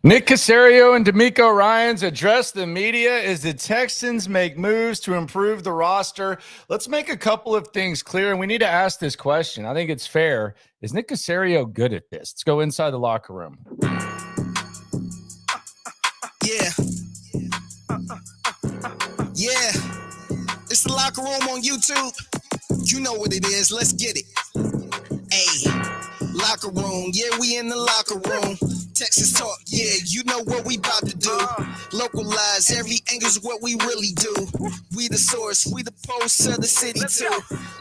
Nick Caserio and DeMeco Ryans address the media as the Texans make moves to improve the roster. Let's make a couple of things clear, and we need to ask this question. I think it's fair. Is Nick Caserio good at this? Let's go inside the locker room. Yeah. Yeah. It's the locker room on YouTube. You know what it is. Let's get it. Hey, locker room. Yeah, we in the locker room. Texas talk. Yeah, you know what we about to do. Localize every angle's what we really do. We the source. We the pulse of the city too.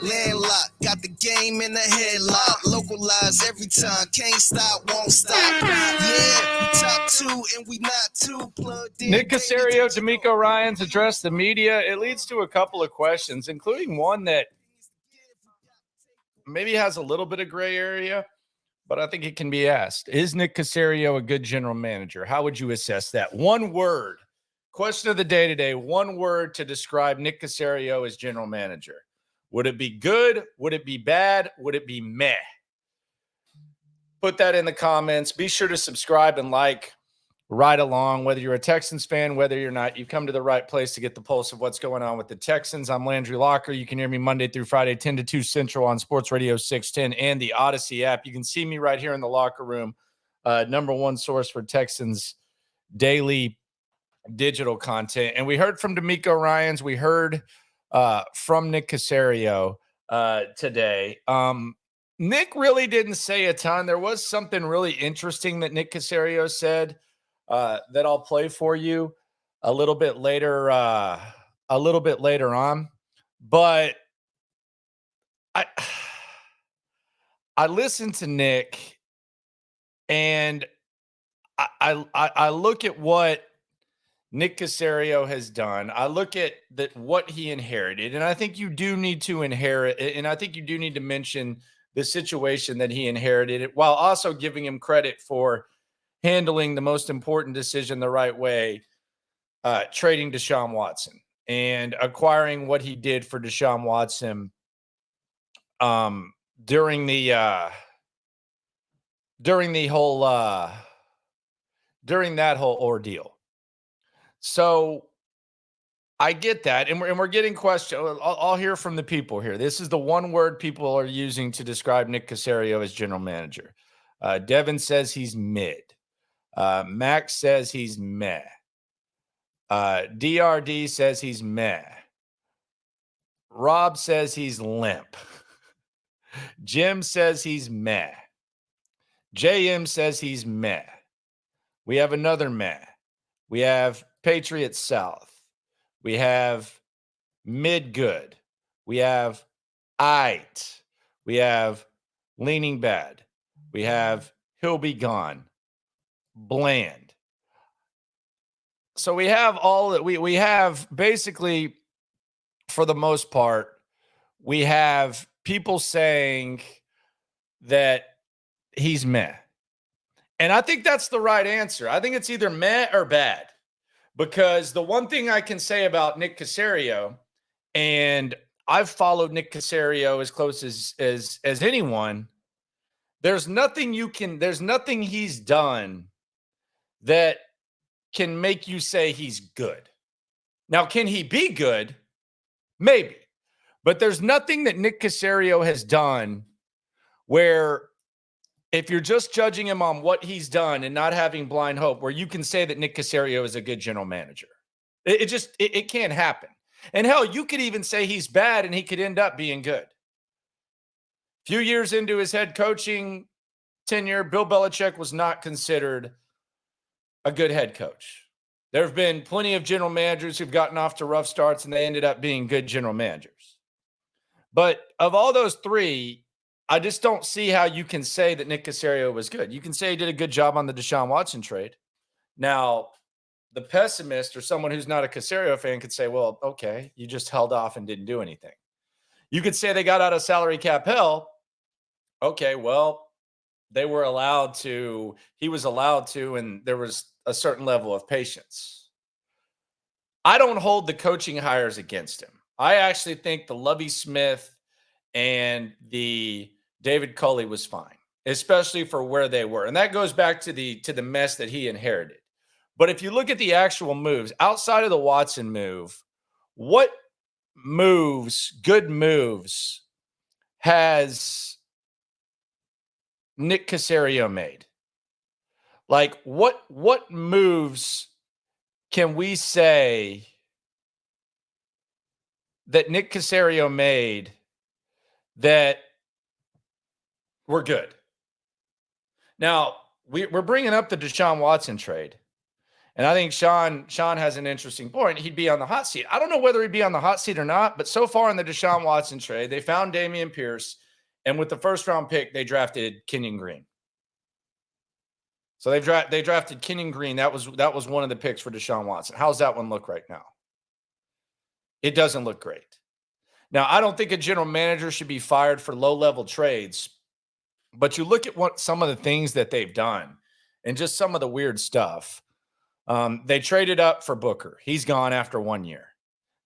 Landlocked. Got the game in the headlock. Localize every time. Can't stop. Won't stop. Yeah, we top two and we not too plugged in. Nick Caserio, DeMeco Ryans address the media. It leads to a couple of questions, including one that maybe has a little bit of gray area, but I think it can be asked. Is Nick Caserio a good general manager? How would you assess that? One word. Question of the day today. One word to describe Nick Caserio as general manager. Would it be good? Would it be bad? Would it be meh? Put that in the comments. Be sure to subscribe and like right along. Whether you're a Texans fan, whether you're not, you've come to the right place to get the pulse of what's going on with the Texans. I'm Landry Locker. You can hear me Monday through Friday, 10 to 2 Central on Sports Radio 610 and the Odyssey app. You can see me right here in the locker room, number one source for Texans daily digital content. And we heard from DeMeco Ryans. We heard from Nick Caserio today. Nick really didn't say a ton. There was something really interesting that Nick Caserio said that I'll play for you a little bit later on. But I listened to Nick, and I look at what Nick Caserio has done. I look at what he inherited, and I think you do need to inherit, and I think you do need to mention the situation that he inherited, while also giving him credit for handling the most important decision the right way, trading Deshaun Watson and acquiring what he did for Deshaun Watson during that whole ordeal. So I get that, and we're getting questions. I'll hear from the people here. This is the one word people are using to describe Nick Caserio as general manager. Devin says he's mid. Max says he's meh. DRD says he's meh. Rob says he's limp. Jim says he's meh. JM says he's meh. We have another meh. We have Patriot South. We have mid good. We have aight. We have leaning bad. We have he'll be gone. Bland. So we have all that we have basically, for the most part, we have people saying that he's meh. And I think that's the right answer. I think it's either meh or bad. Because the one thing I can say about Nick Caserio, and I've followed Nick Caserio as close as anyone, there's nothing he's done that can make you say he's good. Now, can he be good? Maybe. But there's nothing that Nick Caserio has done where, if you're just judging him on what he's done and not having blind hope, where you can say that Nick Caserio is a good general manager. It can't happen. And hell, you could even say he's bad and he could end up being good. A few years into his head coaching tenure, Bill Belichick was not considered a good head coach. There have been plenty of general managers who've gotten off to rough starts and they ended up being good general managers. But of all those three, I just don't see how you can say that Nick Caserio was good. You can say he did a good job on the Deshaun Watson trade. Now, the pessimist or someone who's not a Caserio fan could say, well, okay, you just held off and didn't do anything. You could say they got out of salary cap hell. Okay, well, he was allowed to, and there was a certain level of patience. I don't hold the coaching hires against him. I actually think the Lovie Smith and the David Culley was fine. especially for where they were. And that goes back to the mess that he inherited. But if you look at the actual moves outside of the Watson move, what good moves has Nick Caserio made? Like what moves can we say that Nick Caserio made that were good? Now, we're bringing up the Deshaun Watson trade. And I think Sean has an interesting point. He'd be on the hot seat. I don't know whether he'd be on the hot seat or not, but so far in the Deshaun Watson trade, they found Dameon Pierce, and with the first-round pick, they drafted Kenyon Green. So they drafted Kenyon Green. That was one of the picks for Deshaun Watson. How's that one look right now? It doesn't look great. Now, I don't think a general manager should be fired for low-level trades, but you look at what some of the things that they've done and just some of the weird stuff. They traded up for Booker. He's gone after 1 year.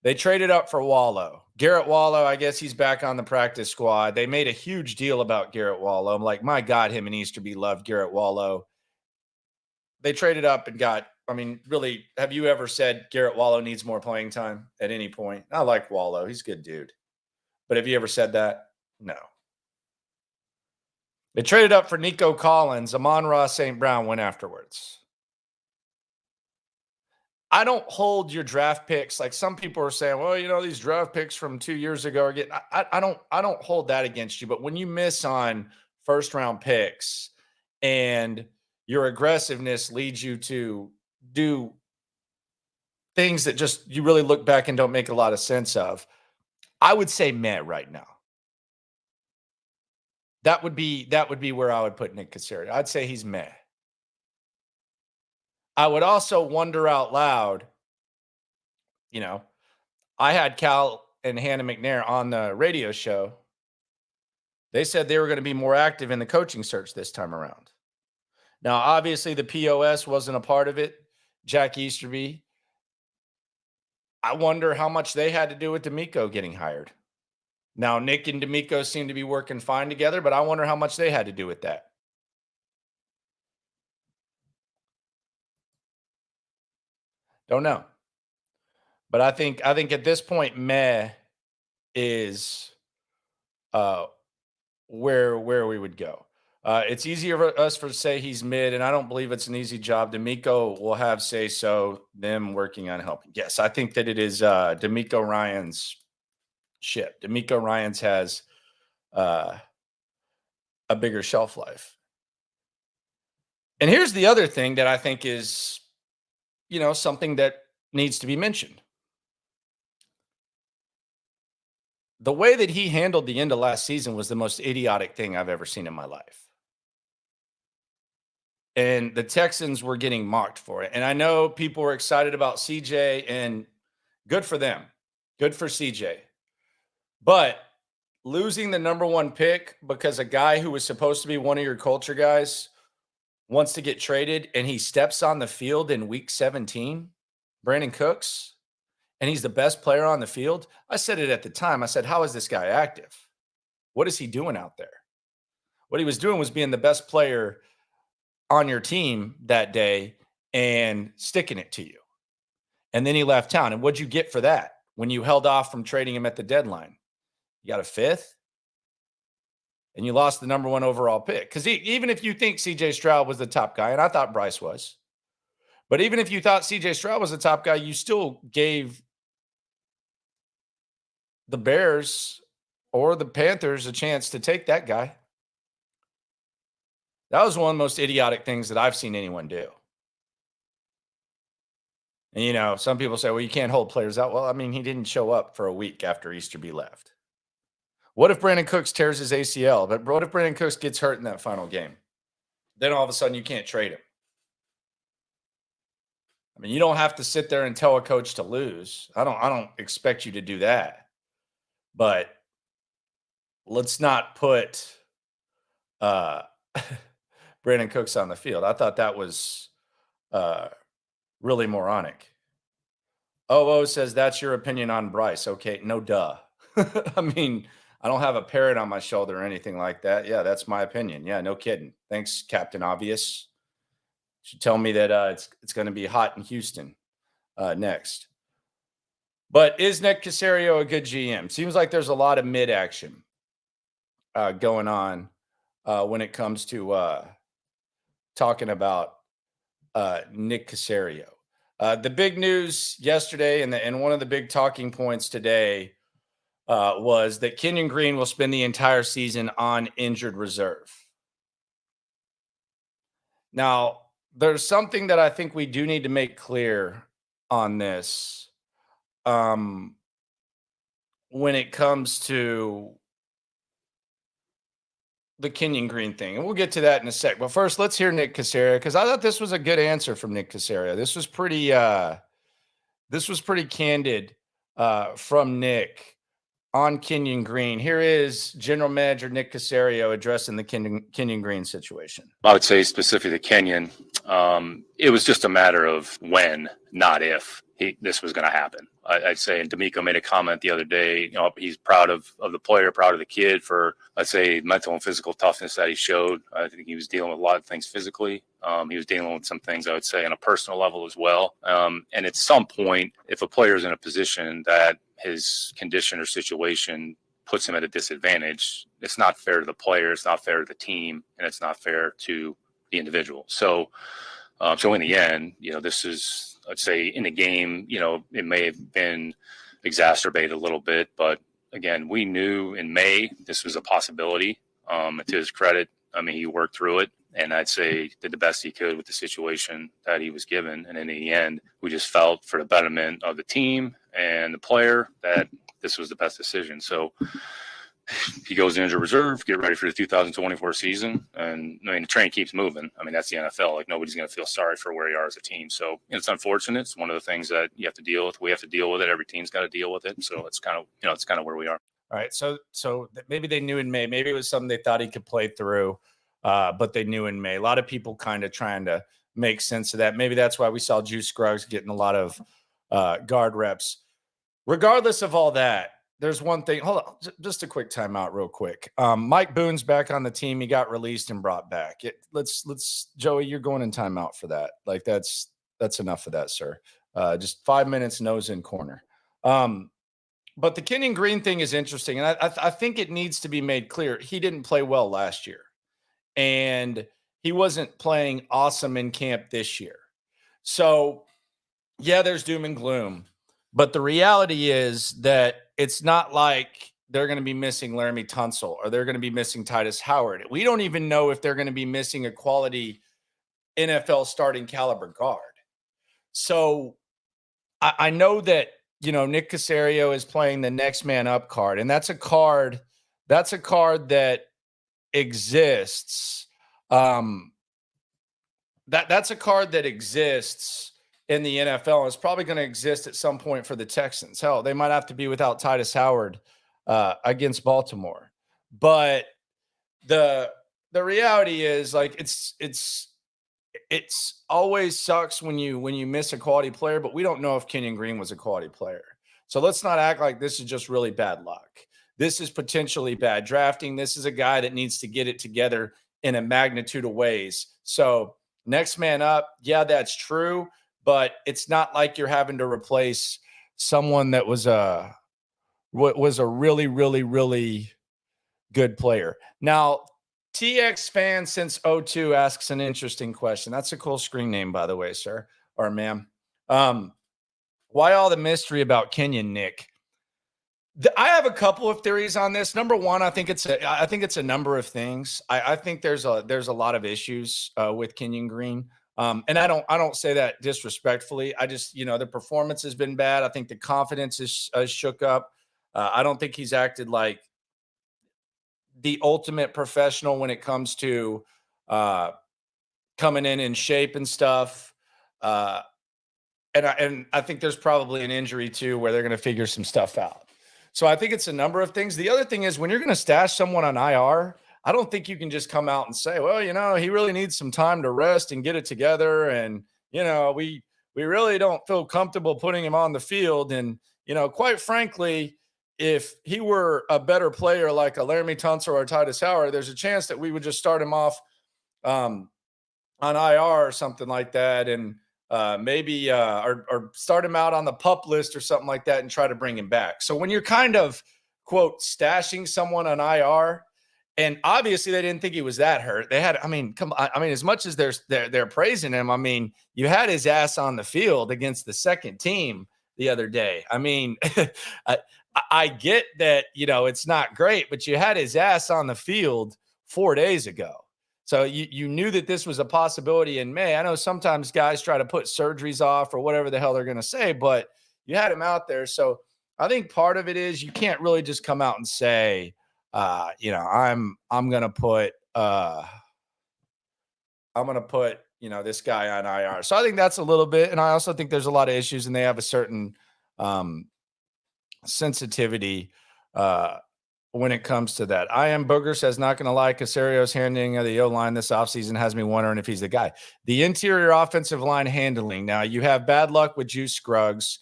They traded up for Wallow. Garrett Wallow, I guess he's back on the practice squad. They made a huge deal about Garrett Wallow. I'm like, my God, him and Easterby loved Garrett Wallow. They traded up and really, have you ever said Garrett Wallow needs more playing time at any point? I like Wallow. He's a good dude. But have you ever said that? No. They traded up for Nico Collins. Amon-Ra St. Brown went afterwards. I don't hold your draft picks. Like some people are saying, well, these draft picks from 2 years ago are getting, I don't hold that against you. But when you miss on first round picks and your aggressiveness leads you to do things that just you really look back and don't make a lot of sense of, I would say meh right now. That would be where I would put Nick Caserio. I'd say he's meh. I would also wonder out loud, I had Cal and Hannah McNair on the radio show. They said they were going to be more active in the coaching search this time around. Now, obviously, the POS wasn't a part of it. Jack Easterby. I wonder how much they had to do with DeMeco getting hired. Now, Nick and DeMeco seem to be working fine together, but I wonder how much they had to do with that. Don't know. But I think at this point, meh is where we would go. It's easier for us to say he's mid, and I don't believe it's an easy job. DeMeco will have say so, them working on helping. Yes, I think that it is DeMeco Ryans' ship. DeMeco Ryans has a bigger shelf life. And here's the other thing that I think is, something that needs to be mentioned. The way that he handled the end of last season was the most idiotic thing I've ever seen in my life. And the Texans were getting mocked for it. And I know people were excited about CJ, and good for them. Good for CJ. But losing the number one pick because a guy who was supposed to be one of your culture guys wants to get traded and he steps on the field in week 17, Brandon Cooks, and he's the best player on the field. I said it at the time. I said, how is this guy active? What is he doing out there? What he was doing was being the best player on your team that day and sticking it to you. And then he left town. And what'd you get for that when you held off from trading him at the deadline? You got a fifth? And you lost the number one overall pick. Because even if you think C.J. Stroud was the top guy, and I thought Bryce was, but even if you thought C.J. Stroud was the top guy, you still gave the Bears or the Panthers a chance to take that guy. That was one of the most idiotic things that I've seen anyone do. And, some people say, well, you can't hold players out. Well, he didn't show up for a week after Easterby left. What if Brandon Cooks tears his ACL? But what if Brandon Cooks gets hurt in that final game? Then all of a sudden you can't trade him. You don't have to sit there and tell a coach to lose. I don't expect you to do that. But let's not put Brandon Cooks on the field. I thought that was really moronic. Oh says, that's your opinion on Bryce. Okay, no duh. I don't have a parrot on my shoulder or anything like that. Yeah, that's my opinion. Yeah, no kidding. Thanks, Captain Obvious. Should tell me that it's going to be hot in Houston next. But is Nick Caserio a good GM? Seems like there's a lot of mid action going on when it comes to talking about Nick Caserio. The big news yesterday and one of the big talking points today was that Kenyon Green will spend the entire season on injured reserve. Now, there's something that I think we do need to make clear on this when it comes to the Kenyon Green thing. And we'll get to that in a sec. But first, let's hear Nick Caserio, because I thought this was a good answer from Nick Caserio. This was pretty candid from Nick on Kenyon Green. Here is General Manager Nick Caserio addressing the Kenyon Green situation. I would say specifically to Kenyon, it was just a matter of when, not if, this was going to happen. I'd say, and DeMeco made a comment the other day, he's proud of the player, proud of the kid for, let's say, mental and physical toughness that he showed. I think he was dealing with a lot of things physically. He was dealing with some things, I would say, on a personal level as well. And at some point, if a player is in a position that his condition or situation puts him at a disadvantage, it's not fair to the player, it's not fair to the team, and it's not fair to the individual. So in the end, this is, I'd say, in the game, it may have been exacerbated a little bit, but again, we knew in May this was a possibility. To his credit, he worked through it, and I'd say did the best he could with the situation that he was given. And in the end, we just felt for the betterment of the team and the player that this was the best decision. So he goes to injured reserve, get ready for the 2024 season. And the train keeps moving. That's the NFL. Like, nobody's going to feel sorry for where you are as a team. So it's unfortunate. It's one of the things that you have to deal with. We have to deal with it. Every team's got to deal with it. So it's kind of where we are. All right. So maybe they knew in May, maybe it was something they thought he could play through, but they knew in May. A lot of people kind of trying to make sense of that. Maybe that's why we saw Juice Scruggs getting a lot of guard reps. Regardless of all that, there's one thing. Hold on, just a quick timeout real quick. Mike Boone's back on the team. He got released and brought back. Let's Joey, you're going in timeout for that. Like that's enough of that, sir. Just 5 minutes, nose in corner. But the Kenyon Green thing is interesting, and I think it needs to be made clear. He didn't play well last year, and he wasn't playing awesome in camp this year. So, yeah, there's doom and gloom. But the reality is that it's not like they're going to be missing Laramie Tunsil or they're going to be missing Titus Howard. We don't even know if they're going to be missing a quality NFL starting caliber guard. So I know that, Nick Caserio is playing the next man up card, and that's a card that exists. That's a card that exists in the NFL, and it's probably going to exist at some point for the Texans. Hell, they might have to be without Titus Howard against Baltimore. But the reality is, like, it's always sucks when you miss a quality player, but we don't know if Kenyon Green was a quality player. So let's not act like this is just really bad luck. This is potentially bad drafting. This is a guy that needs to get it together in a magnitude of ways. So next man up, yeah, that's true. But it's not like you're having to replace someone that was a really, really, really good player. Now, TX fan since 02 asks an interesting question. That's a cool screen name, by the way, sir or ma'am. Why all the mystery about Kenyon, Nick? I have a couple of theories on this. Number one, I think it's a number of things. I think there's a lot of issues with Kenyon Green. And I don't say that disrespectfully. I just, the performance has been bad. I think the confidence is shook up. I don't think he's acted like the ultimate professional when it comes to coming in shape and stuff. And I think there's probably an injury too, where they're going to figure some stuff out. So I think it's a number of things. The other thing is, when you're going to stash someone on IR, I don't think you can just come out and say, well, he really needs some time to rest and get it together. And, we really don't feel comfortable putting him on the field. And, quite frankly, if he were a better player like a Laramie Tunsil or Titus Howard, there's a chance that we would just start him off on IR or something like that, and maybe or start him out on the pup list or something like that and try to bring him back. So when you're kind of, quote, stashing someone on IR, and obviously they didn't think he was that hurt. They had, I mean, come on. I mean, as much as they're praising him, I mean, you had his ass on the field against the second team the other day. I mean, I get that, it's not great, but you had his ass on the field 4 days ago. So you knew that this was a possibility in May. I know sometimes guys try to put surgeries off or whatever the hell they're going to say, but you had him out there. So I think part of it is you can't really just come out and say, I'm going to put this guy on IR. So I think that's a little bit. And I also think there's a lot of issues, and they have a certain sensitivity when it comes to that. I am Booger says, not going to lie, Caserio's handling of the O-line this offseason has me wondering if he's the guy. The interior offensive line handling. Now, you have bad luck with Juice Scruggs.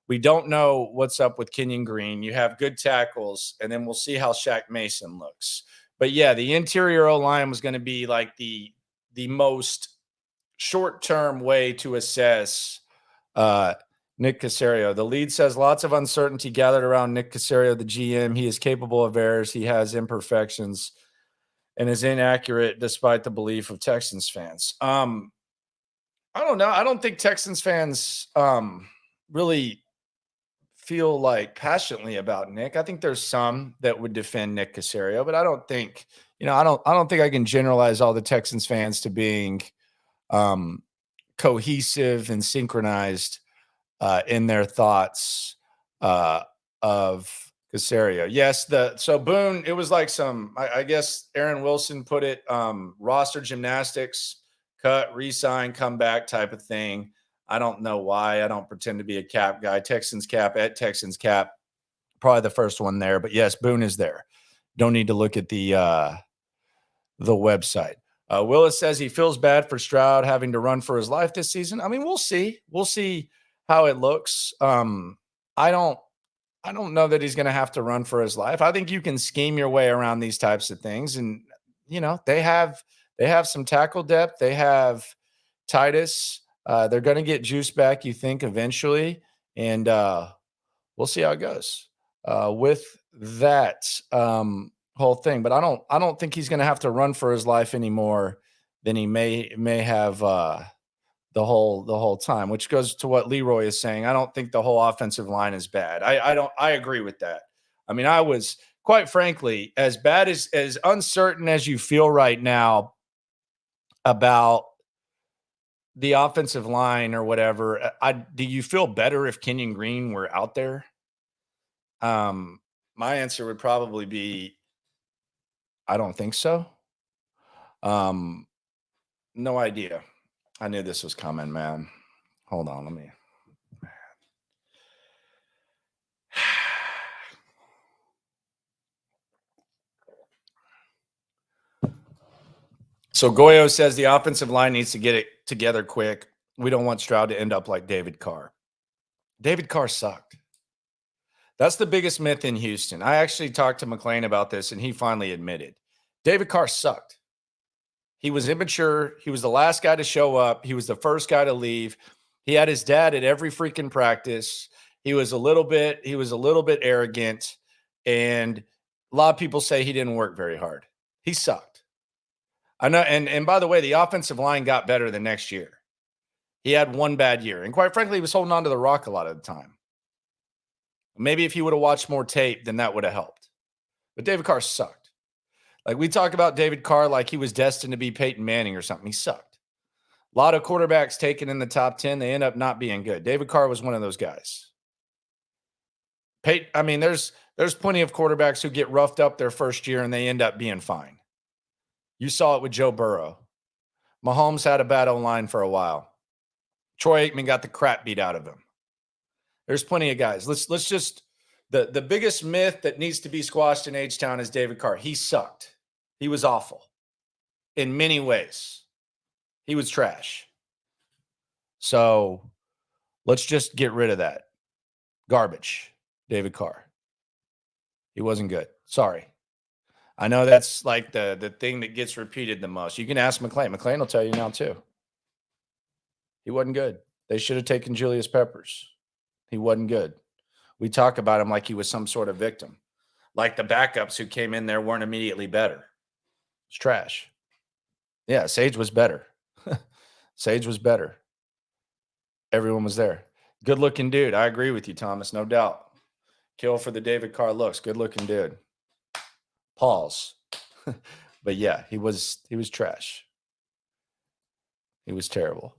We don't know what's up with Kenyon Green. You have good tackles, and then we'll see how Shaq Mason looks. But, yeah, the interior O-line was going to be like the most short-term way to assess Nick Caserio. The lead says lots of uncertainty gathered around Nick Caserio, the GM. He is capable of errors. He has imperfections and is inaccurate despite the belief of Texans fans. I don't know. I don't think Texans fans really feel like passionately about Nick. I think there's some that would defend Nick Caserio, but I don't think, I don't think I can generalize all the Texans fans to being cohesive and synchronized in their thoughts of Caserio. Yes, so Boone, it was like some, I guess Aaron Wilson put it, roster gymnastics, cut, re-sign, come back type of thing. I don't know why. I don't pretend to be a cap guy. Texans cap at Texans cap, probably the first one there. But yes, Boone is there. Don't need to look at the website. Willis says he feels bad for Stroud having to run for his life this season. I mean, we'll see. We'll see how it looks. I don't know that he's going to have to run for his life. I think you can scheme your way around these types of things, and they have some tackle depth. They have Titus. They're going to get Juice back, you think, eventually, and we'll see how it goes with that whole thing. But I don't think he's going to have to run for his life anymore than he may have the whole time, which goes to what Leroy is saying. I don't think the whole offensive line is bad. I agree with that. I mean, I was, quite frankly, as bad as uncertain as you feel right now about the offensive line or whatever. Do you feel better if Kenyon Green were out there? My answer would probably be, I don't think so. No idea. I knew this was coming, man. Hold on, let me. So Goyo says the offensive line needs to get it together quick. We don't want Stroud to end up like David Carr. David Carr sucked. That's the biggest myth in Houston. I actually talked to McClain about this, and he finally admitted David Carr sucked. He was immature. He was the last guy to show up. He was the first guy to leave. He had his dad at every freaking practice. He was a little bit arrogant, and a lot of people say he didn't work very hard. He sucked. I know, and by the way, the offensive line got better the next year. He had one bad year, and quite frankly, he was holding on to the rock a lot of the time. Maybe if he would have watched more tape, then that would have helped. But David Carr sucked. Like, we talk about David Carr like he was destined to be Peyton Manning or something. He sucked. A lot of quarterbacks taken in the top 10, they end up not being good. David Carr was one of those guys. There's plenty of quarterbacks who get roughed up their first year and they end up being fine. You saw it with Joe Burrow. Mahomes had a bad O-line for a while. Troy Aikman got the crap beat out of him. There's plenty of guys. Let's just the biggest myth that needs to be squashed in H-Town is David Carr. He sucked. He was awful in many ways. He was trash. So let's just get rid of that garbage, David Carr. He wasn't good. Sorry. I know that's like the thing that gets repeated the most. You can ask McClain. McClain will tell you now too. He wasn't good. They should have taken Julius Peppers. He wasn't good. We talk about him like he was some sort of victim. Like the backups who came in there weren't immediately better. It's trash. Yeah, Sage was better. Sage was better. Everyone was there. Good looking dude. I agree with you, Thomas. No doubt. Kill for the David Carr looks. Good looking dude. Pause. But yeah, he was trash. He was terrible.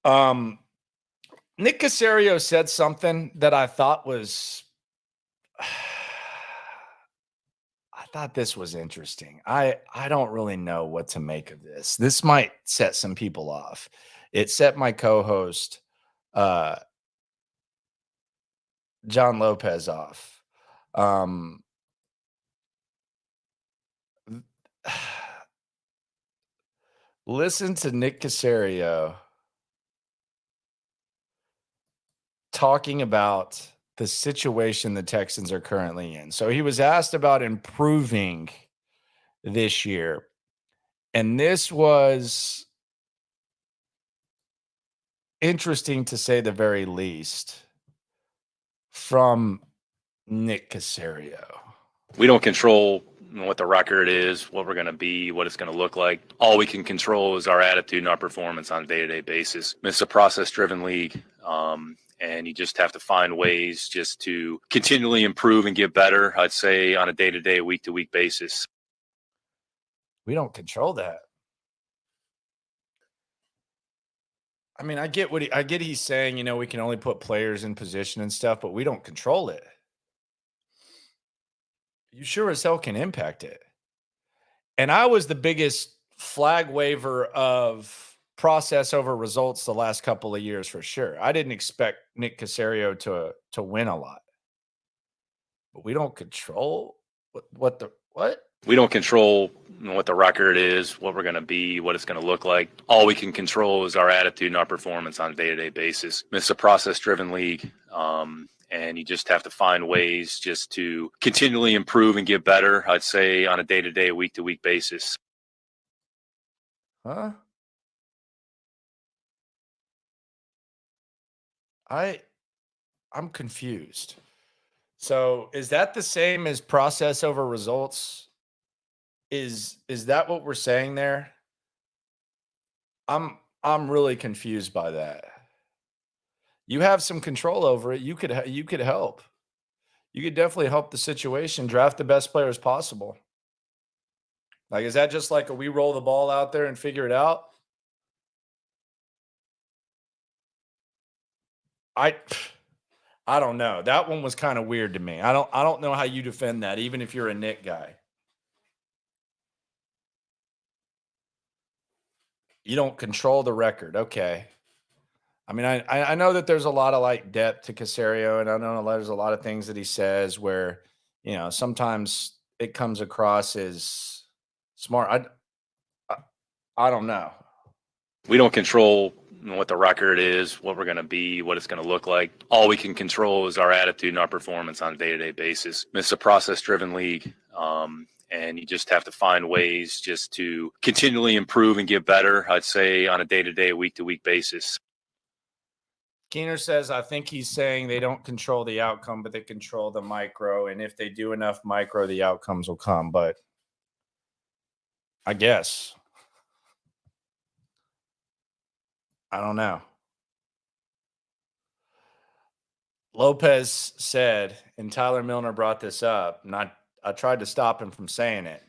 Nick Caserio said something that I thought was I thought this was interesting. I don't really know what to make of this. This might set some people off. It set my co-host John Lopez off. Listen to Nick Caserio talking about the situation the Texans are currently in. So he was asked about improving this year. And this was interesting to say the very least from Nick Caserio. We don't control what the record is, what we're going to be, what it's going to look like. All we can control is our attitude and our performance on a day-to-day basis. It's a process-driven league, and you just have to find ways just to continually improve and get better, I'd say, on a day-to-day, week-to-week basis. We don't control that. I mean, I get he's saying, we can only put players in position and stuff, but we don't control it. You sure as hell can impact it. And I was the biggest flag waver of process over results the last couple of years for sure. I didn't expect Nick Caserio to win a lot. But we don't control what? We don't control what the record is, what we're going to be, what it's going to look like. All we can control is our attitude and our performance on a day-to-day basis. It's a process-driven league, and you just have to find ways just to continually improve and get better, I'd say, on a day-to-day, week-to-week basis. Huh? I'm confused. So is that the same as process over results? Is that what we're saying there? I'm really confused by that. You have some control over it. You could help. You could definitely help the situation. Draft the best players possible. Like, is that just like we roll the ball out there and figure it out? I don't know. That one was kind of weird to me. I don't know how you defend that, even if you're a Nick guy. You don't control the record. Okay. I mean, I know that there's a lot of like depth to Caserio, and I know there's a lot of things that he says where, sometimes it comes across as smart. I don't know. We don't control what the record is, what we're going to be, what it's going to look like. All we can control is our attitude and our performance on a day-to-day basis. It's a process-driven league, and you just have to find ways just to continually improve and get better, I'd say, on a day-to-day, week-to-week basis. Keener says, I think he's saying they don't control the outcome, but they control the micro. And if they do enough micro, the outcomes will come. But I guess. I don't know. Lopez said, and Tyler Milner brought this up, and I tried to stop him from saying it.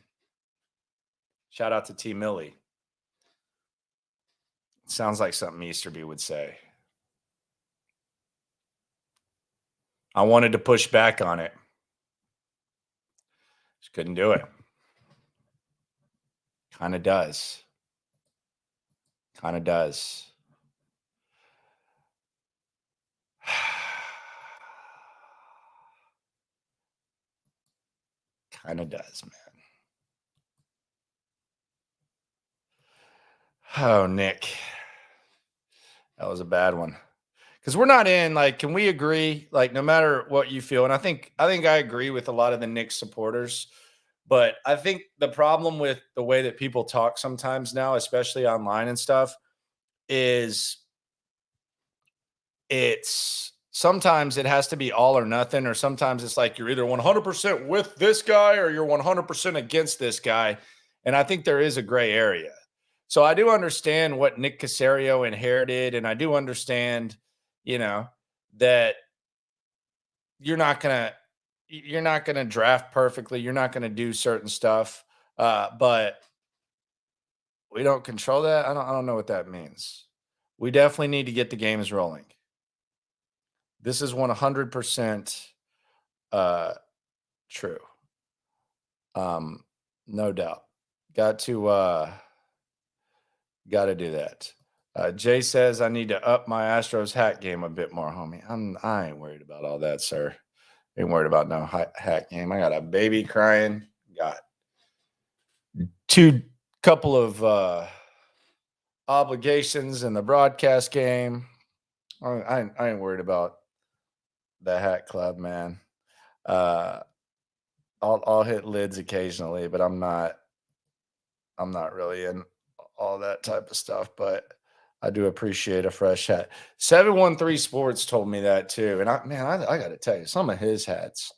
Shout out to T. Millie. Sounds like something Easterby would say. I wanted to push back on it. Just couldn't do it. Kind of does. Kind of does. Kind of does, man. Oh, Nick. That was a bad one. because we're not in, like, can we agree, like, no matter what you feel, and I think I agree with a lot of the Knicks supporters, but I think the problem with the way that people talk sometimes now, especially online and stuff, is it's sometimes it has to be all or nothing, or sometimes it's like you're either 100% with this guy or you're 100% against this guy. And I think there is a gray area. So I do understand what Nick Caserio inherited, and I do understand, that you're not gonna draft perfectly. You're not gonna do certain stuff, but we don't control that. I don't know what that means. We definitely need to get the games rolling. This is 100% true. No doubt. Got to do that. Jay says I need to up my Astros hat game a bit more, homie. I ain't worried about all that, sir. Ain't worried about no hat game. I got a baby crying. Got couple of obligations in the broadcast game. I ain't worried about the hat club, man. I'll hit lids occasionally, but I'm not really in all that type of stuff, but I do appreciate a fresh hat. 713 Sports told me that too. And I got to tell you, some of his hats,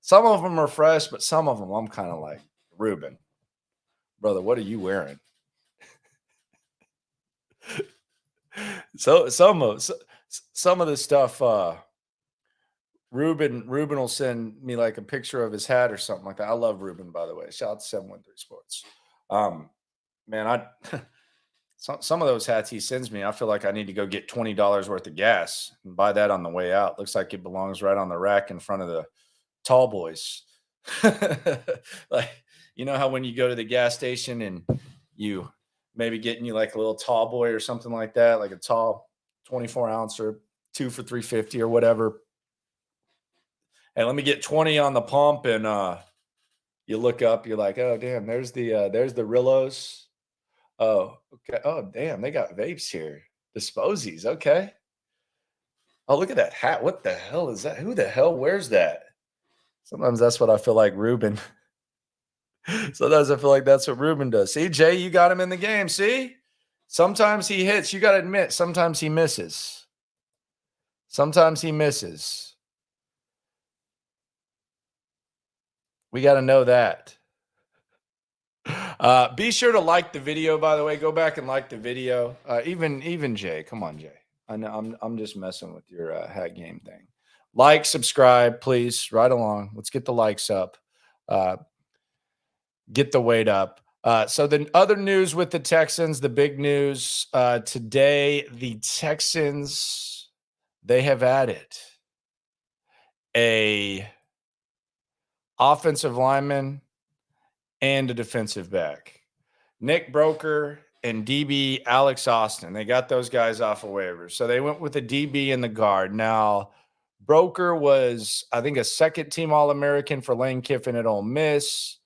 some of them are fresh, but some of them I'm kind of like, Ruben, brother, what are you wearing? So some of the stuff, Ruben will send me like a picture of his hat or something like that. I love Ruben, by the way. Shout out to 713 Sports. Man, some of those hats he sends me, I feel like I need to go get $20 worth of gas and buy that on the way out. Looks like it belongs right on the rack in front of the tall boys. Like, how when you go to the gas station and you maybe getting you like a little tall boy or something like that, like a tall 24 ounce or 2 for $3.50 or whatever. Hey, let me get 20 on the pump, and you look up, you're like, oh damn, there's the Rillos. Oh, okay. Oh, damn, they got vapes here. Disposies, okay. Oh, look at that hat. What the hell is that? Who the hell wears that? Sometimes that's what I feel like Ruben. Sometimes I feel like that's what Ruben does. See, Jay, you got him in the game. See? Sometimes he hits. You got to admit, sometimes he misses. Sometimes he misses. We got to know that. Be sure to like the video, by the way. Go back and like the video. Even Jay. Come on, Jay. I know I'm just messing with your hat game thing. Like, subscribe, please. Right along. Let's get the likes up. Get the weight up. So the other news with the Texans, the big news today, the Texans, they have added a offensive lineman and a defensive back. Nick Broker and DB Alex Austin. They got those guys off of waivers. So they went with the DB and the guard. Now, Broker was, I think, a second-team All-American for Lane Kiffin at Ole Miss.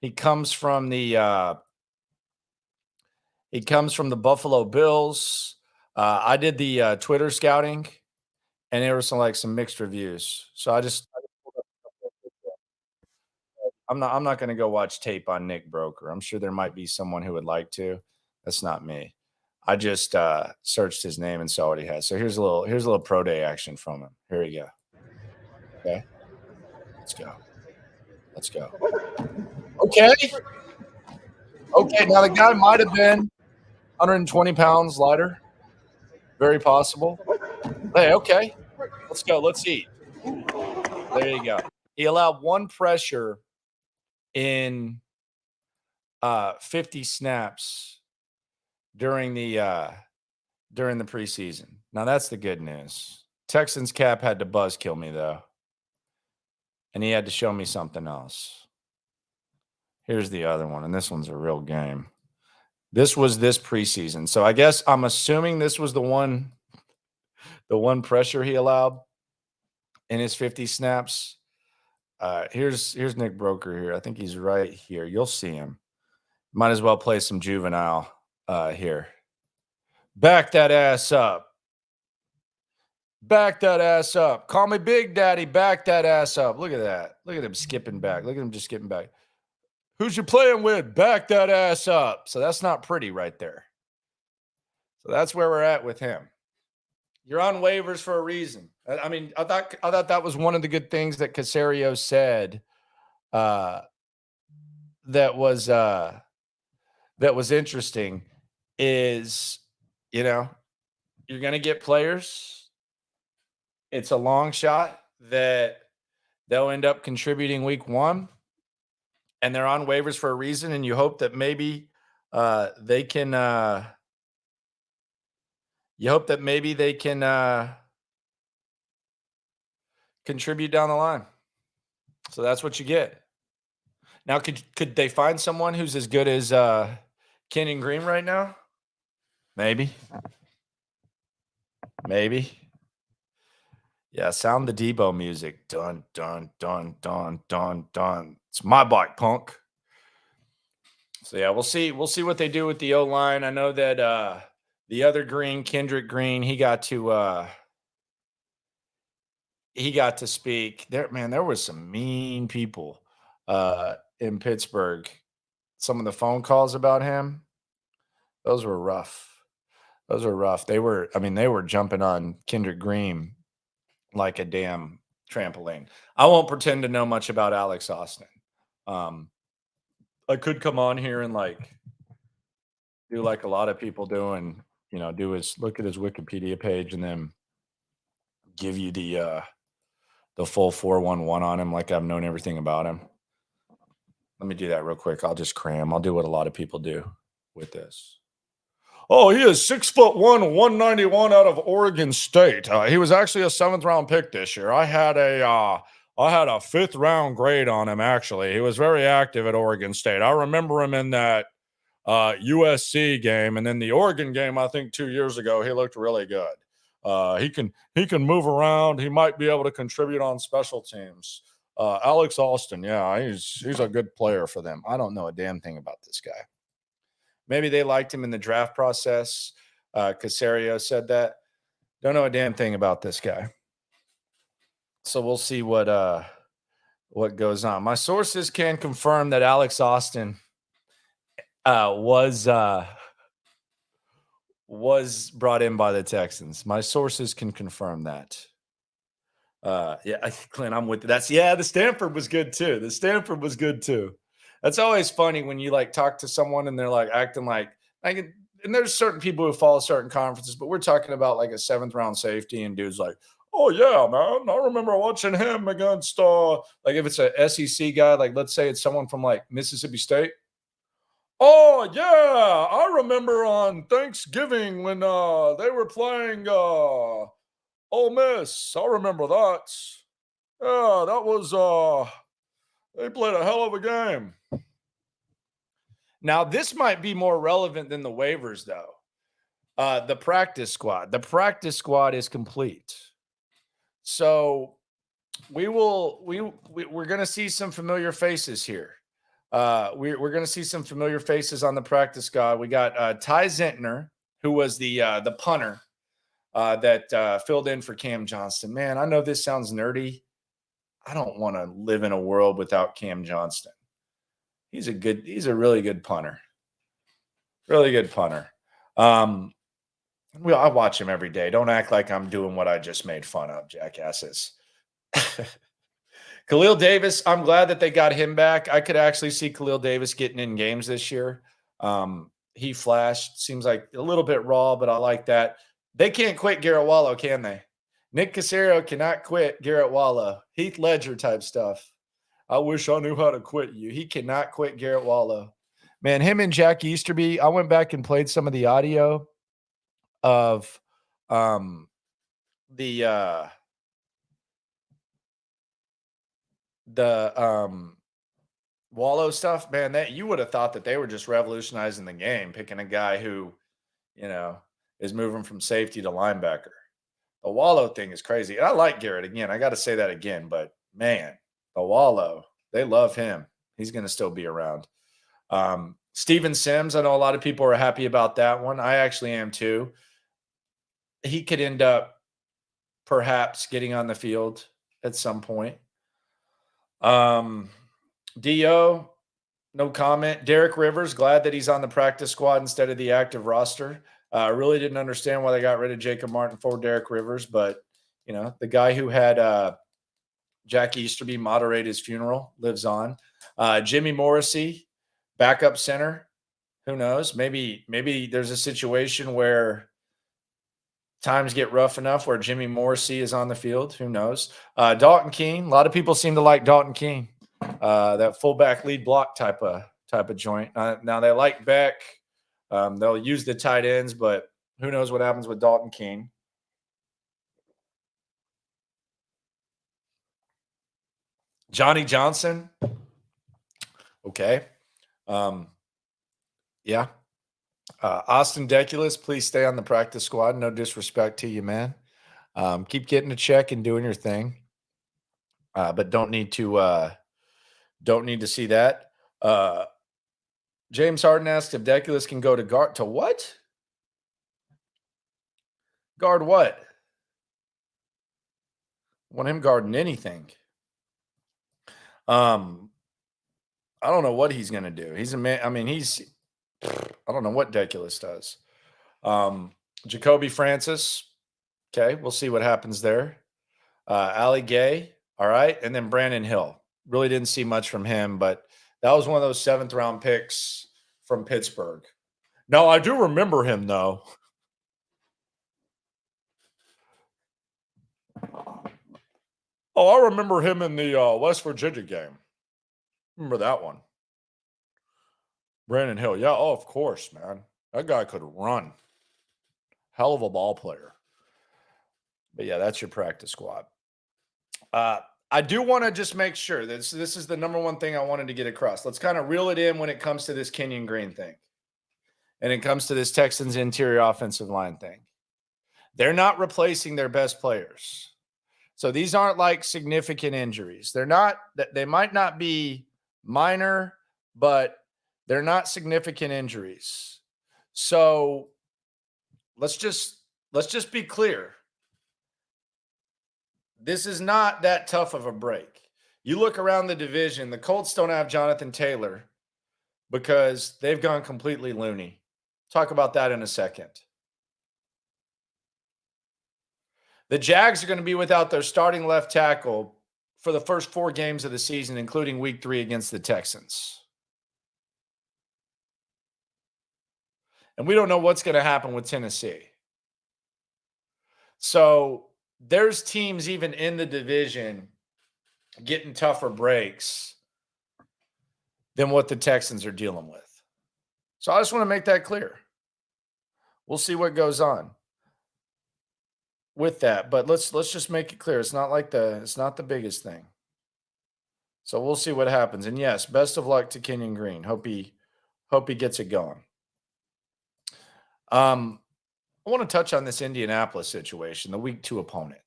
He comes from the Buffalo Bills. I did the Twitter scouting, and there were some mixed reviews. So I'm not going to go watch tape on Nick Broker. I'm sure there might be someone who would like to. That's not me. I just searched his name and saw what he has. So here's a little pro day action from him. Here we go. Okay, let's go. Okay. Now the guy might have been 120 pounds lighter. Very possible. Hey, okay. Let's go. Let's eat. There you go. He allowed one pressure in 50 snaps during the preseason. Now that's the good news. Texans cap had to buzzkill me though, and he had to show me something else. Here's the other one, and this one's a real game. This was this preseason, so I guess I'm assuming this was the one pressure he allowed in his 50 snaps. Here's Nick Broker here. I think he's right here. You'll see him. Might as well play some juvenile here. Back that ass up. Back that ass up. Call me Big Daddy. Back that ass up. Look at that. Look at him skipping back. Look at him just skipping back. Who's you playing with? Back that ass up. So that's not pretty right there. So that's where we're at with him. You're on waivers for a reason. I mean, I thought that was one of the good things that Caserio said. That was interesting. Is you're going to get players. It's a long shot that they'll end up contributing week 1, and they're on waivers for a reason. And you hope that maybe they can. You hope that maybe they can contribute down the line. So that's what you get. Now, could they find someone who's as good as Kenyon Green right now? Maybe. Yeah, sound the Debo music. Dun, dun, dun, dun, dun, dun. It's my bike, punk. So, yeah, we'll see. We'll see what they do with the O-line. I know that the other Green, Kendrick Green, he got to speak. There was some mean people in Pittsburgh. Some of the phone calls about him, those were rough. They were jumping on Kendrick Green like a damn trampoline. I won't pretend to know much about Alex Austin. I could come on here and do like a lot of people do and look at his Wikipedia page and then give you the full 411 on him like I've known everything about him. Let me do that real quick. I'll just cram. I'll do what a lot of people do with this. Oh, he is 6'1", 191 out of Oregon State. He was actually a 7th round pick this year. I had a 5th round grade on him. Actually, he was very active at Oregon State. I remember him in that USC game, and then the Oregon game. I think 2 years ago, he looked really good. He can move around. He might be able to contribute on special teams. Alex Austin, yeah, he's a good player for them. I don't know a damn thing about this guy. Maybe they liked him in the draft process. Caserio said that. Don't know a damn thing about this guy. So we'll see what goes on. My sources can confirm that Alex Austin was brought in by the Texans. My sources can confirm that. Yeah, Clint, I'm with you. The Stanford was good too. That's always funny when you talk to someone and they're acting like, and there's certain people who follow certain conferences, but we're talking about a 7th round safety and dudes like, oh yeah, man, I remember watching him against if it's a SEC guy, let's say it's someone from Mississippi State. Oh yeah, I remember on Thanksgiving when they were playing Ole Miss. I remember that. Yeah, that was they played a hell of a game. Now, this might be more relevant than the waivers, though. The practice squad. The practice squad is complete. So we're going to see some familiar faces here. We're going to see some familiar faces on the practice squad. We got Ty Zentner, who was the punter that filled in for Cam Johnston. Man, I know this sounds nerdy. I don't want to live in a world without Cam Johnston. He's a really good punter. Really good punter. I watch him every day. Don't act like I'm doing what I just made fun of, jackasses. Khalil Davis, I'm glad that they got him back. I could actually see Khalil Davis getting in games this year. He flashed. Seems like a little bit raw, but I like that. They can't quit Garrett Wallow, can they? Nick Caserio cannot quit Garrett Wallow. Heath Ledger type stuff. I wish I knew how to quit you. He cannot quit Garrett Wallow. Man, him and Jack Easterby, I went back and played some of the audio of the Wallow stuff. Man, that you would have thought that they were just revolutionizing the game, picking a guy who, is moving from safety to linebacker. The Wallow thing is crazy. And I like Garrett again. I got to say that again, but man, the Wallow, they love him. He's going to still be around. Steven Sims, I know a lot of people are happy about that one. I actually am too. He could end up perhaps getting on the field at some point. Dio, no comment. Derek Rivers, glad that he's on the practice squad instead of the active roster. I really didn't understand why they got rid of Jacob Martin for Derek Rivers, but the guy who had Jack Easterby moderate his funeral lives on. Jimmy Morrissey, backup center. Who knows? Maybe there's a situation where times get rough enough where Jimmy Morrissey is on the field. Who knows? Dalton Keene. A lot of people seem to like Dalton Keene, that fullback lead block type of joint. Now they like Beck. They'll use the tight ends, but who knows what happens with Dalton Keene. Johnny Johnson. Okay. Yeah. Austin Deculus, please stay on the practice squad. No disrespect to you, man. Keep getting a check and doing your thing. But don't need to see that. James Harden asked if Deculus can go to guard. To what? Guard what? Want him guarding anything. I don't know what he's going to do. He's a man. I mean, I don't know what Deculus does. Jacoby Francis. Okay, we'll see what happens there. Ali Gay. All right. And then Brandon Hill. Really didn't see much from him, but that was one of those 7th-round picks from Pittsburgh. Now, I do remember him, though. Oh, I remember him in the West Virginia game. Remember that one. Brandon Hill. Yeah, of course, man. That guy could run. Hell of a ball player. But, yeah, that's your practice squad. I do want to just make sure that this is the number one thing I wanted to get across. Let's kind of reel it in when it comes to this Kenyon Green thing. And it comes to this Texans interior offensive line thing. They're not replacing their best players. So these aren't like significant injuries. They might not be minor, but they're not significant injuries. So let's just be clear. This is not that tough of a break. You look around the division, the Colts don't have Jonathan Taylor because they've gone completely loony. Talk about that in a second. The Jags are going to be without their starting left tackle for the first 4 games of the season, including week 3 against the Texans. And we don't know what's going to happen with Tennessee. So there's teams even in the division getting tougher breaks than what the Texans are dealing with. So I just want to make that clear. We'll see what goes on with that, but let's just make it clear. It's not the biggest thing. So we'll see what happens. And yes, best of luck to Kenyon Green. Hope he gets it going. I want to touch on this Indianapolis situation, the week 2 opponent.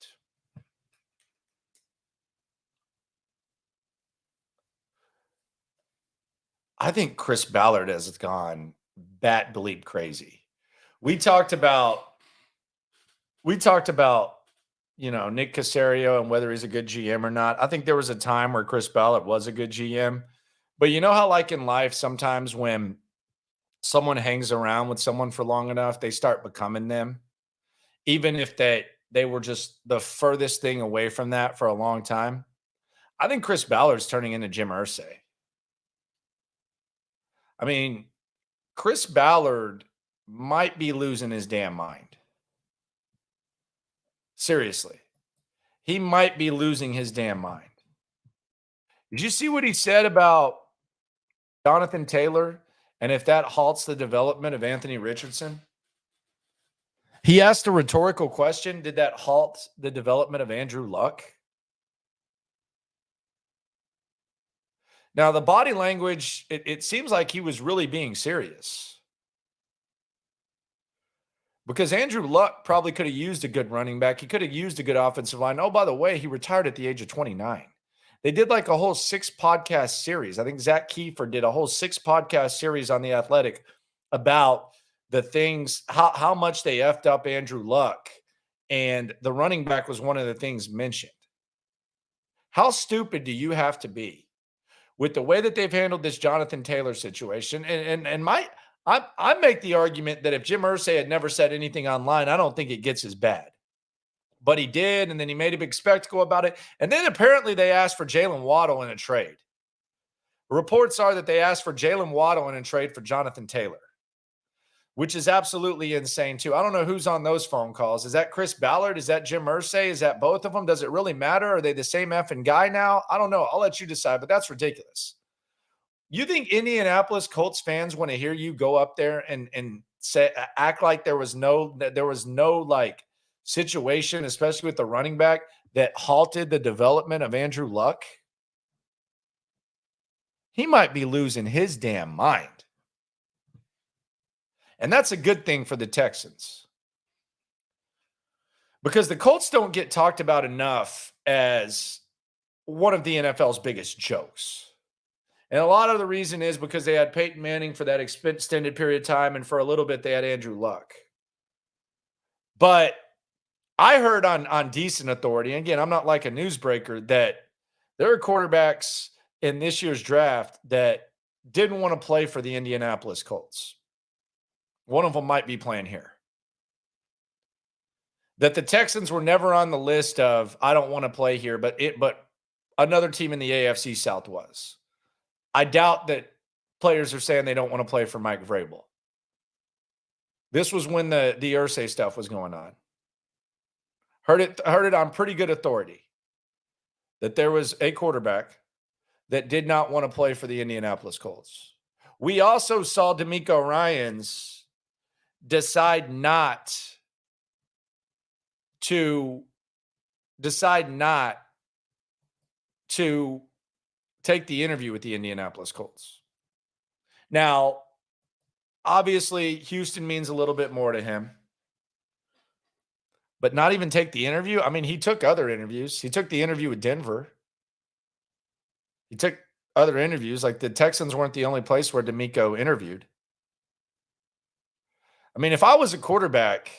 I think Chris Ballard has gone bat bleep crazy. We talked about Nick Caserio and whether he's a good GM or not. I think there was a time where Chris Ballard was a good GM. But you know how like in life, sometimes when someone hangs around with someone for long enough, they start becoming them, even if they were just the furthest thing away from that for a long time. I think Chris Ballard's turning into Jim Irsay. I mean, Chris Ballard might be losing his damn mind. Seriously. He might be losing his damn mind. Did you see what he said about Jonathan Taylor and if that halts the development of Anthony Richardson? He asked a rhetorical question. Did that halt the development of Andrew Luck? Now, the body language, it seems like he was really being serious. Because Andrew Luck probably could have used a good running back. He could have used a good offensive line. Oh, by the way, he retired at the age of 29. They did like a whole 6-podcast series. I think Zach Kiefer did a whole 6-podcast series on The Athletic about the things, how much they effed up Andrew Luck and the running back was one of the things mentioned. How stupid do you have to be with the way that they've handled this Jonathan Taylor situation? I make the argument that if Jim Irsay had never said anything online, I don't think it gets as bad. But he did, and then he made a big spectacle about it. And then apparently they asked for Jalen Waddle in a trade. Reports are that they asked for Jalen Waddle in a trade for Jonathan Taylor, which is absolutely insane too. I don't know who's on those phone calls. Is that Chris Ballard? Is that Jim Irsay? Is that both of them? Does it really matter? Are they the same effing guy now? I don't know. I'll let you decide, but that's ridiculous. You think Indianapolis Colts fans want to hear you go up there and say, act like there was no like situation, especially with the running back, that halted the development of Andrew Luck? He might be losing his damn mind. And that's a good thing for the Texans, because the Colts don't get talked about enough as one of the NFL's biggest jokes. And a lot of the reason is because they had Peyton Manning for that extended period of time, and for a little bit they had Andrew Luck. But I heard on decent authority, and again, I'm not like a newsbreaker, that there are quarterbacks in this year's draft that didn't want to play for the Indianapolis Colts. One of them might be playing here. That the Texans were never on the list of, I don't want to play here, but another team in the AFC South was. I doubt that players are saying they don't want to play for Mike Vrabel. This was when the Irsay stuff was going on. Heard it on pretty good authority that there was a quarterback that did not want to play for the Indianapolis Colts. We also saw DeMeco Ryans decide not to take the interview with the Indianapolis Colts. Now, obviously, Houston means a little bit more to him, but not even take the interview. I mean, he took other interviews. He took the interview with Denver. He took other interviews. Like, the Texans weren't the only place where DeMeco interviewed. I mean, if I was a quarterback,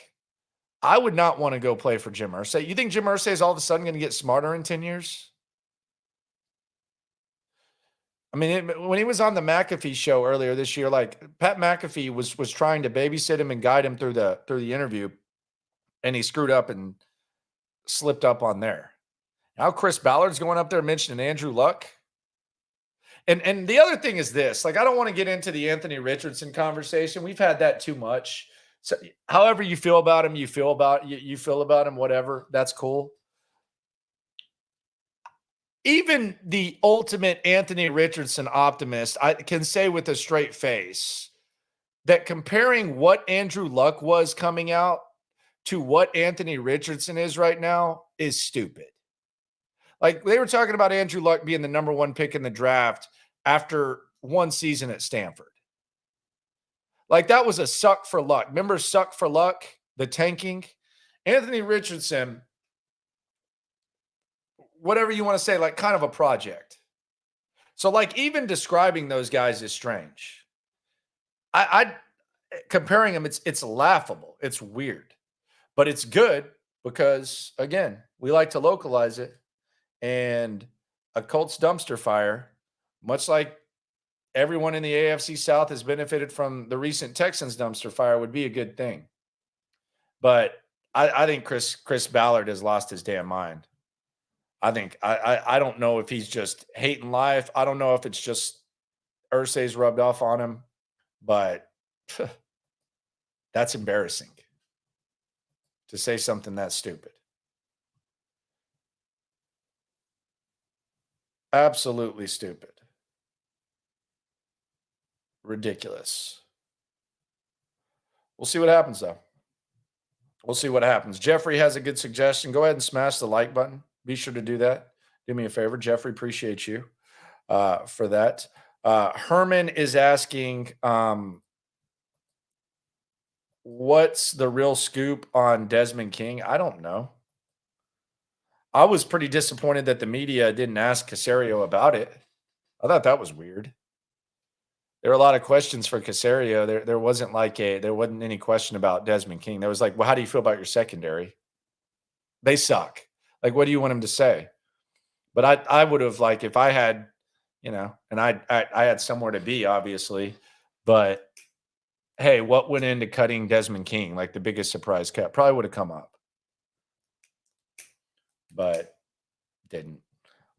I would not want to go play for Jim Irsay. You think Jim Irsay is all of a sudden going to get smarter in 10 years? I mean, when he was on the McAfee show earlier this year, like, Pat McAfee was trying to babysit him and guide him through the interview, and he screwed up and slipped up on there. Now Chris Ballard's going up there mentioning Andrew Luck. And the other thing is this, like, I don't want to get into the Anthony Richardson conversation. We've had that too much. So however you feel about him, you feel about him, whatever, that's cool. Even the ultimate Anthony Richardson optimist, I can say with a straight face that comparing what Andrew Luck was coming out to what Anthony Richardson is right now is stupid. Like, they were talking about Andrew Luck being the number one pick in the draft after one season at Stanford. Like, that was a suck for luck. Remember suck for luck, the tanking? Anthony Richardson, whatever you want to say, like, kind of a project. So, like, even describing those guys is strange. I comparing them, it's laughable. It's weird. But it's good because, again, we like to localize it. And a Colts dumpster fire, much like everyone in the AFC South has benefited from the recent Texans dumpster fire, would be a good thing. But I think Chris Ballard has lost his damn mind. I don't know if he's just hating life. I don't know if it's just Irsay's rubbed off on him, but that's embarrassing to say something that stupid. Absolutely stupid. Ridiculous. We'll see what happens, though. We'll see what happens. Jeffrey has a good suggestion. Go ahead and smash the like button. Be sure to do that. Do me a favor. Jeffrey, appreciate you for that. Herman is asking, what's the real scoop on Desmond King? I don't know. I was pretty disappointed that the media didn't ask Caserio about it. I thought that was weird. There were a lot of questions for Caserio. There wasn't any question about Desmond King. There was like, well, how do you feel about your secondary? They suck. Like, what do you want him to say? But I would have, like, if I had, and I had somewhere to be, obviously, but hey, what went into cutting Desmond King? Like the biggest surprise cut probably would have come up, but didn't.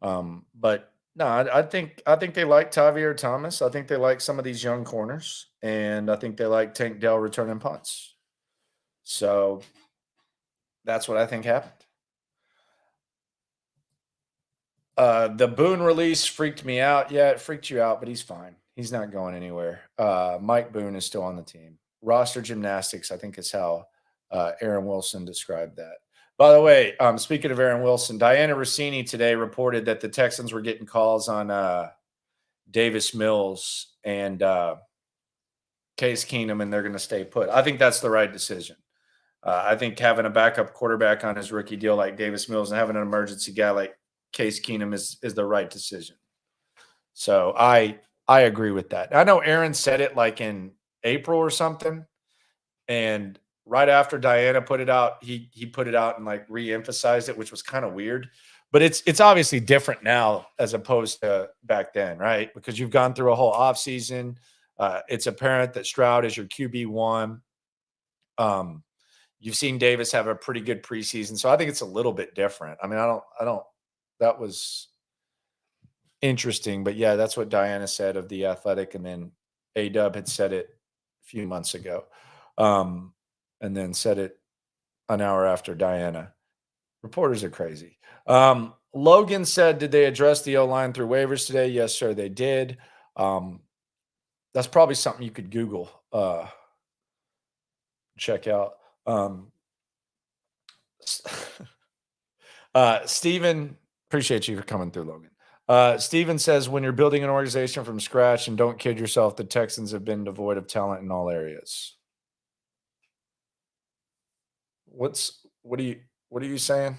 But no, I think they like Tavier Thomas. I think they like some of these young corners, and I think they like Tank Dell returning punts. So that's what I think happened. The Boone release freaked me out. Yeah, it freaked you out, but he's fine. He's not going anywhere. Mike Boone is still on the team. Roster gymnastics, I think, is how Aaron Wilson described that. By the way, speaking of Aaron Wilson, Diana Rossini today reported that the Texans were getting calls on Davis Mills and Case Keenum, and they're going to stay put. I think that's the right decision. I think having a backup quarterback on his rookie deal like Davis Mills and having an emergency guy like Case Keenum is the right decision. So I agree with that. I know Aaron said it like in April or something, and right after Diana put it out, he put it out and like re-emphasized it, which was kind of weird. But it's obviously different now as opposed to back then, right? Because you've gone through a whole offseason. It's apparent that Stroud is your QB1. You've seen Davis have a pretty good preseason, so I think it's a little bit different. I mean, I don't. That was interesting, but yeah, that's what Diana said of The Athletic, and then A-Dub had said it a few months ago, and then said it an hour after Diana. Reporters are crazy. Logan said, did they address the O-line through waivers today? Yes, sir, they did. That's probably something you could Google, check out. Steven, appreciate you for coming through, Logan. Steven says, when you're building an organization from scratch, and don't kid yourself, the Texans have been devoid of talent in all areas. What are you saying?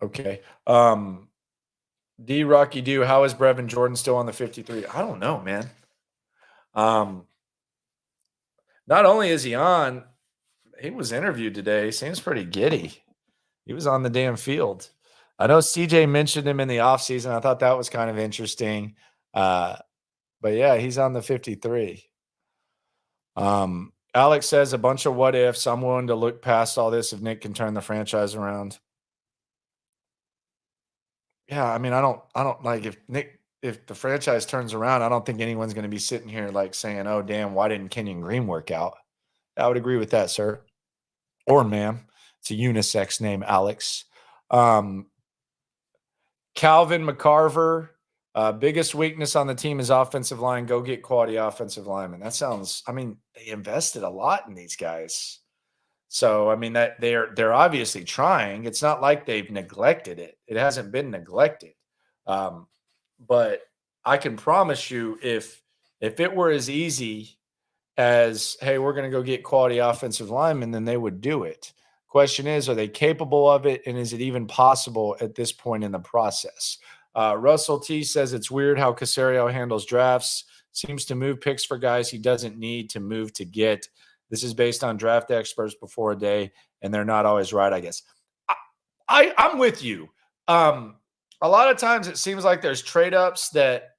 Okay. D Rocky Do, how is Brevin Jordan still on the 53? I don't know, man. Not only is he on, he was interviewed today. He seems pretty giddy. He was on the damn field. I know CJ mentioned him in the offseason. I thought that was kind of interesting. But yeah, he's on the 53. Alex says a bunch of what ifs. I'm willing to look past all this if Nick can turn the franchise around. Yeah, I mean, I don't like if the franchise turns around, I don't think anyone's going to be sitting here like saying, oh, damn, why didn't Kenyon Green work out? I would agree with that, sir. Or ma'am. It's a unisex name, Alex. Calvin McCarver, biggest weakness on the team is offensive line. Go get quality offensive linemen. That sounds, I mean, they invested a lot in these guys. So, I mean, that they're obviously trying. It's not like they've neglected it. It hasn't been neglected. But I can promise you, if it were as easy as, hey, we're going to go get quality offensive linemen, then they would do it. Question is, are they capable of it? And is it even possible at this point in the process? Russell T says it's weird how Caserio handles drafts. Seems to move picks for guys he doesn't need to move to get. This is based on draft experts before a day, and they're not always right, I guess. I'm with you. A lot of times it seems like there's trade-ups that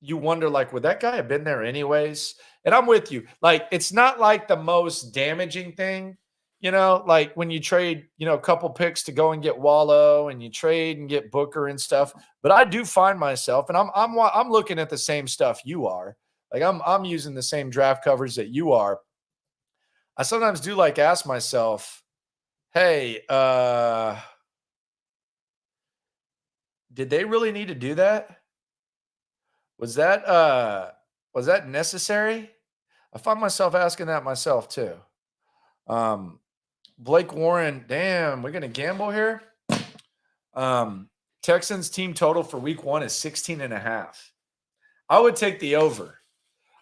you wonder, like, would that guy have been there anyways? And I'm with you. Like, it's not like the most damaging thing, like when you trade, a couple picks to go and get Wallow, and you trade and get Booker and stuff. But I do find myself, and I'm looking at the same stuff you are. Like, I'm using the same draft coverage that you are. I sometimes do like ask myself, hey, did they really need to do that? Was that necessary? I find myself asking that myself too. Blake Warren, damn, we're going to gamble here. Texans team total for week 1 is 16.5. I would take the over.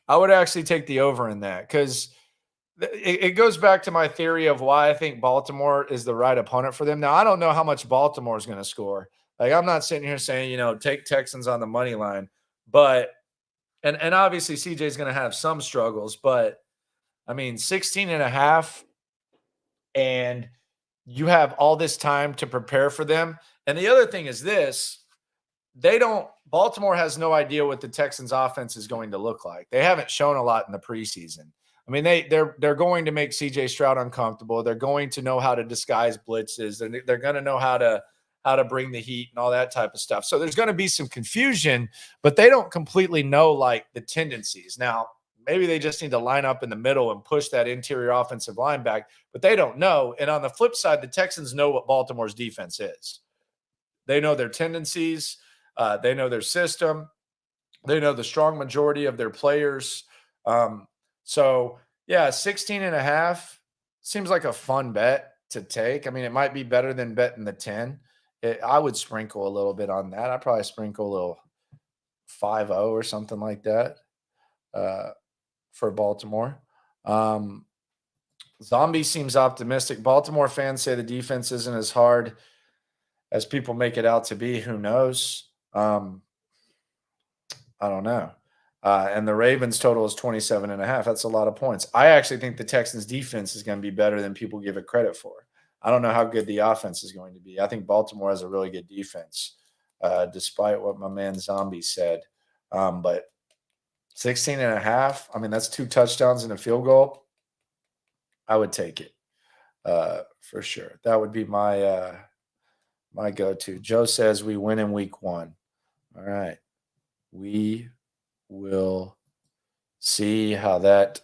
I would actually take the over in that, because it goes back to my theory of why I think Baltimore is the right opponent for them. Now, I don't know how much Baltimore is going to score. Like, I'm not sitting here saying, take Texans on the money line, but, and obviously CJ is going to have some struggles, but I mean, 16 and a half, and you have all this time to prepare for them. And the other thing is this, Baltimore has no idea what the Texans offense is going to look like. They haven't shown a lot in the preseason. I mean, they're going to make CJ Stroud uncomfortable. They're going to know how to disguise blitzes, and they're going to know how to bring the heat and all that type of stuff. So there's going to be some confusion, but they don't completely know like the tendencies. Now, maybe they just need to line up in the middle and push that interior offensive line back, but they don't know. And on the flip side, the Texans know what Baltimore's defense is. They know their tendencies. They know their system. They know the strong majority of their players. So, yeah, 16 and a half seems like a fun bet to take. I mean, it might be better than betting the 10. I would sprinkle a little bit on that. I'd probably sprinkle a little 5-0 or something like that for Baltimore. Zombie seems optimistic. Baltimore fans say the defense isn't as hard as people make it out to be. Who knows? I don't know. And the Ravens total is 27.5. That's a lot of points. I actually think the Texans defense is going to be better than people give it credit for. I don't know how good the offense is going to be. I think Baltimore has a really good defense, despite what my man Zombie said. But 16.5, I mean, that's 2 touchdowns and a field goal. I would take it for sure. That would be my my go-to. Joe says we win in week 1. All right. We will see how that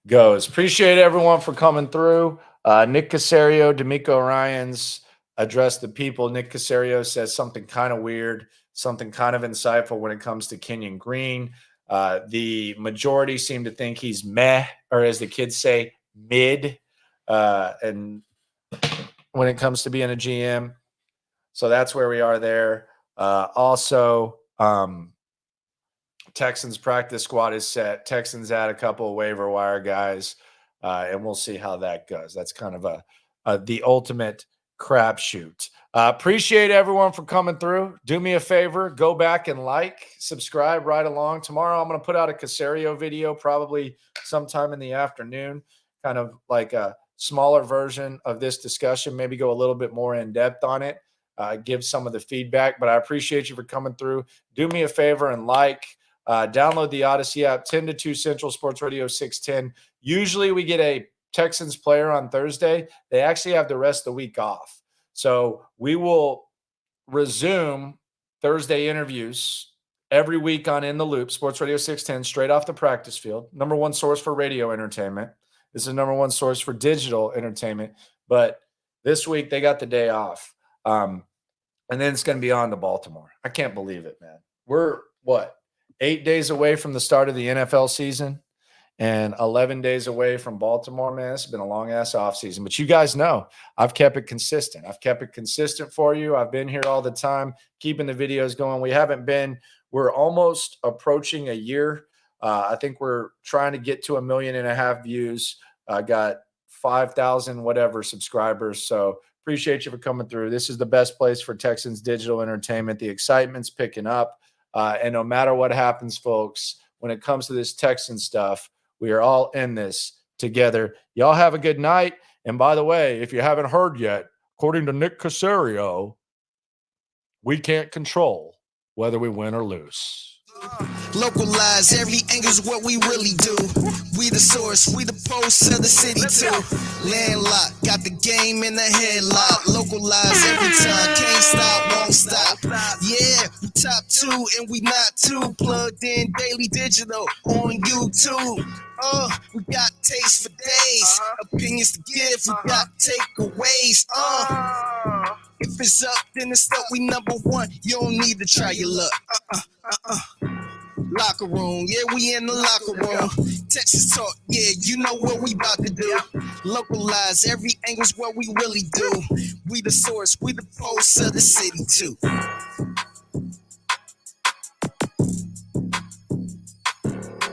goes. Appreciate everyone for coming through. Nick Caserio, DeMeco Ryans address the people. Nick Caserio says something kind of weird, something kind of insightful when it comes to Kenyon Green. The majority seem to think he's meh, or as the kids say, mid, and when it comes to being a GM. So that's where we are there. Also, Texans practice squad is set. Texans add a couple of waiver wire guys, and we'll see how that goes. That's kind of the ultimate crapshoot. Appreciate everyone for coming through. Do me a favor, go back and subscribe right along. Tomorrow I'm going to put out a Caserio video, probably sometime in the afternoon, kind of like a smaller version of this discussion, maybe go a little bit more in depth on it, give some of the feedback. But I appreciate you for coming through. Do me a favor and download the Odyssey app, 10 to 2 Central Sports Radio 610. Usually we get a Texans player on Thursday. They actually have the rest of the week off. So we will resume Thursday interviews every week on In the Loop, Sports Radio 610, straight off the practice field. Number 1 source for radio entertainment. This is number 1 source for digital entertainment. But this week they got the day off. And then it's going to be on to Baltimore. I can't believe it, man. We're, 8 days away from the start of the NFL season and 11 days away from Baltimore, man. It's been a long-ass offseason. But you guys know I've kept it consistent. I've kept it consistent for you. I've been here all the time, keeping the videos going. We're almost approaching a year. I think we're trying to get to 1.5 million views. I got 5,000 whatever subscribers. So appreciate you for coming through. This is the best place for Texans digital entertainment. The excitement's picking up. And no matter what happens, folks, when it comes to this Texan stuff, we are all in this together. Y'all have a good night. And by the way, if you haven't heard yet, according to Nick Caserio, we can't control whether we win or lose. Localize every angle's what we really do. We the source, we the pulse of the city too. Landlocked, got the game in the headlock. Localize every time, can't stop, won't stop. Yeah, we top 2 and we not too. Plugged in daily digital on YouTube. We got taste for days, opinions to give, we got takeaways. If it's up, then it's up, we number 1. You don't need to try your luck. Locker room, yeah, we in the locker room. Texas talk, yeah, you know what we about to do. Localize every angle's what we really do. We the source, we the pulse of the city too.